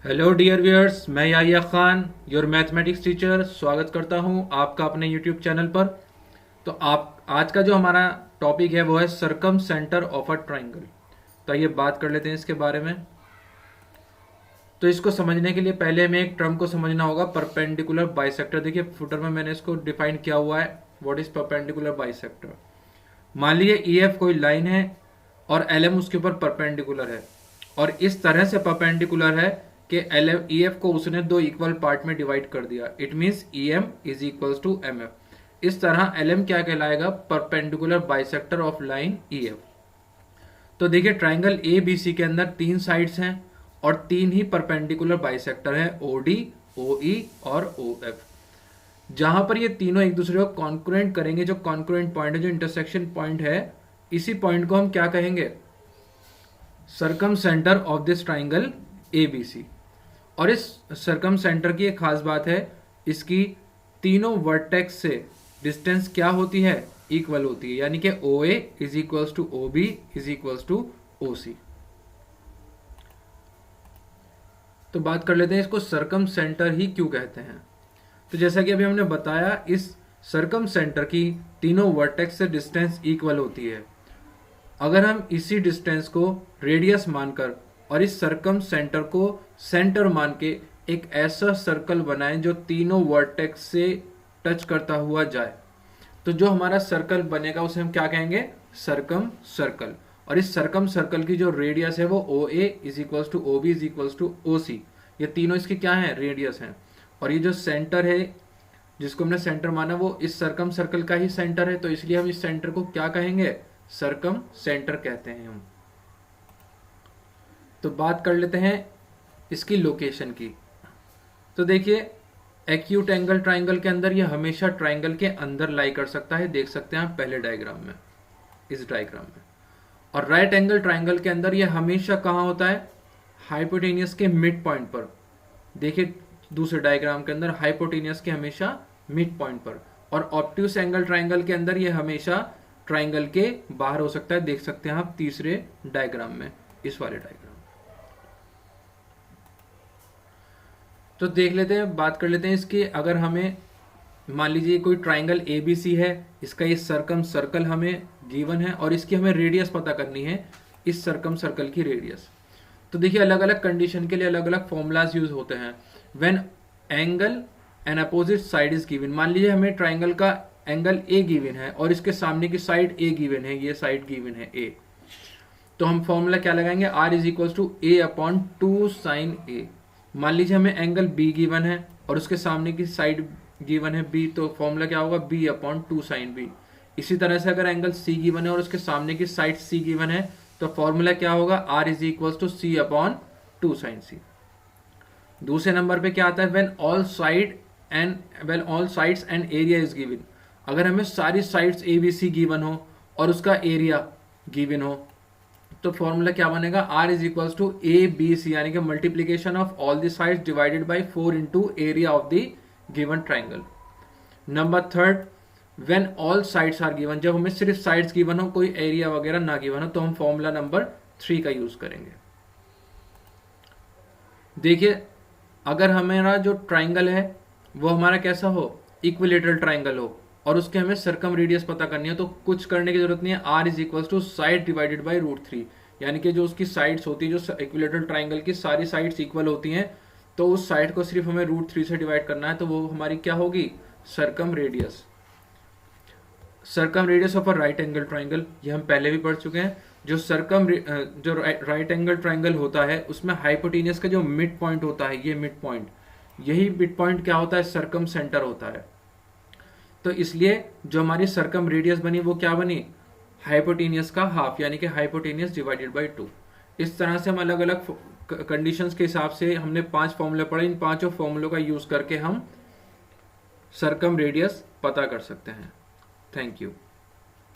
Hello dear viewers, मैं Yahiya Khan your mathematics teacher स्वागत करता हूं आपका अपने यूट्यूब चैनल पर। तो आप आज का जो हमारा टॉपिक है वो है सरकम सेंटर ऑफ अ ट्राइंगल। तो आइए बात कर लेते हैं इसके बारे में। तो इसको समझने के लिए पहले हमें एक टर्म को समझना होगा, परपेंडिकुलर बाइसेक्टर। देखिए फुटर में मैंने इसको डिफाइन किया हुआ है, व्हाट इज परपेंडिकुलर बाइसेक्टर। मान लीजिए ई एफ कोई लाइन है और एल एम उसके ऊपर परपेंडिकुलर है, और इस तरह से परपेंडिकुलर है कि एल एम ई एफ को उसने दो इक्वल पार्ट में डिवाइड कर दिया। It means E M is equals to M F. इस तरह एल एम क्या कहलाएगा? Perpendicular bisector of line E F. तो देखिए ट्राइंगल ए बी सी के अंदर तीन साइड्स हैं और तीन ही परपेंडिकुलर बाइसेक्टर हैं, ओ डी, ओ ई और ओ एफ। जहां पर ये तीनों एक दूसरे को कॉन्क्रेंट करेंगे, जो कॉन्क्रेंट पॉइंट है, जो इंटरसेक्शन पॉइंट है, इसी पॉइंट को हम क्या कहेंगे? Circumcentre of this triangle A B C. और इस सरकम सेंटर की एक खास बात है, इसकी तीनों वर्टेक्स से डिस्टेंस क्या होती है? इक्वल होती है, यानी कि O A is equals to O B is equals to O C. तो बात कर लेते हैं इसको सरकम सेंटर ही क्यों कहते हैं। तो जैसा कि अभी हमने बताया, इस सरकम सेंटर की तीनों वर्टेक्स से डिस्टेंस इक्वल होती है। अगर हम इसी डिस्टेंस को रेडियस मानकर और इस सरकम सेंटर को सेंटर मान के एक ऐसा सर्कल बनाएं जो तीनों वर्टेक्स से टच करता हुआ जाए, तो जो हमारा सर्कल बनेगा उसे हम क्या कहेंगे? Circumcircle. और इस सरकम सर्कल की जो रेडियस है वो O A is equals to O B is equals to O C. ये तीनों इसके क्या है? रेडियस हैं। और ये जो सेंटर है जिसको हमने सेंटर माना वो इस सरकम सर्कल का ही सेंटर है, तो इसलिए हम इस सेंटर को क्या कहेंगे? सरकम सेंटर कहते हैं हम। तो बात कर लेते हैं इसकी लोकेशन की। तो देखिए एक्यूट एंगल ट्राइंगल के अंदर ये हमेशा ट्राइंगल के अंदर लाई कर सकता है, देख सकते हैं आप पहले डायग्राम में, इस डायग्राम में। और राइट एंगल ट्राइंगल के अंदर ये हमेशा कहाँ होता है? हाइपोटेनियस के मिड पॉइंट पर। देखिए दूसरे डायग्राम के अंदर हाइपोटेनियस के हमेशा मिड पॉइंट पर। और ऑब्ट्यूस एंगल ट्राइंगल के अंदर ये हमेशा ट्राइंगल के बाहर हो सकता है, देख सकते हैं आप तीसरे डायग्राम में, इस वाले डायग्राम। तो देख लेते हैं, बात कर लेते हैं इसकी। अगर हमें मान लीजिए कोई ट्राइंगल ए बी सी है, इसका ये सरकम सर्कल हमें गिवन है और इसकी हमें रेडियस पता करनी है, इस सरकम सर्कल की रेडियस। तो देखिए अलग अलग कंडीशन के लिए अलग अलग फॉर्मूलाज यूज होते हैं। When angle N opposite side is given, मान लीजिए हमें ट्राइंगल का एंगल ए गिवन है और इसके सामने की साइड ए गिवन है, ये साइड गिवन है ए, तो हम फॉर्मूला क्या लगाएंगे? R is equal to A upon two sine A. मान लीजिए हमें एंगल बी गिवन है और उसके सामने की साइड गिवन है बी, तो फॉर्मूला क्या होगा? B upon two sine B. इसी तरह से अगर एंगल सी गिवन है और उसके सामने की साइड सी गिवन है, तो फॉर्मूला क्या होगा? R is equal to C upon two sine C. दूसरे नंबर पे क्या आता है? When all sides and area is given. अगर हमें सारी sides A B C given हो और उसका एरिया गिवन हो, तो फॉर्मूला क्या बनेगा? R is equal to A B C, यानी कि multiplication of all the sides divided by 4 into area of the given triangle. Number third, when all sides are given, जब हमें सिर्फ साइड्स गिवन हो, कोई एरिया वगैरह ना गिवन हो, तो हम फॉर्मूला नंबर 3 का यूज करेंगे। देखिए अगर हमारा जो ट्राइंगल है वो हमारा कैसा हो? इक्विलेटरल ट्राइंगल हो और उसके हमें सरकम रेडियस पता करनी है, तो कुछ करने की जरूरत नहीं है। R is equal to side divided by √3, यानी कि जो उसकी साइड्स होती है, जो इक्विलेटरल ट्राइंगल की सारी साइड्स इक्वल होती हैं, तो उस साइड को सिर्फ हमें √3 से डिवाइड करना है, तो वो हमारी क्या होगी? Circumradius. Circumradius of a right angle triangle, ये हम पहले भी पढ़ चुके हैं। जो राइट एंगल ट्राइंगल होता है उसमें हाइपोटेनियस का जो मिड पॉइंट होता है, ये मिड पॉइंट, यही मिड पॉइंट क्या होता है? सरकम सेंटर होता है। तो इसलिए जो हमारी सरकम रेडियस बनी वो क्या बनी? हाइपोटेनियस का हाफ, यानी कि हाइपोटेनियस डिवाइडेड बाय 2। इस तरह से हम अलग अलग कंडीशंस के हिसाब से हमने 5 फॉर्मूले पढ़े, इन पांचों फॉर्मूलों का यूज करके हम सरकम रेडियस पता कर सकते हैं। Thank you.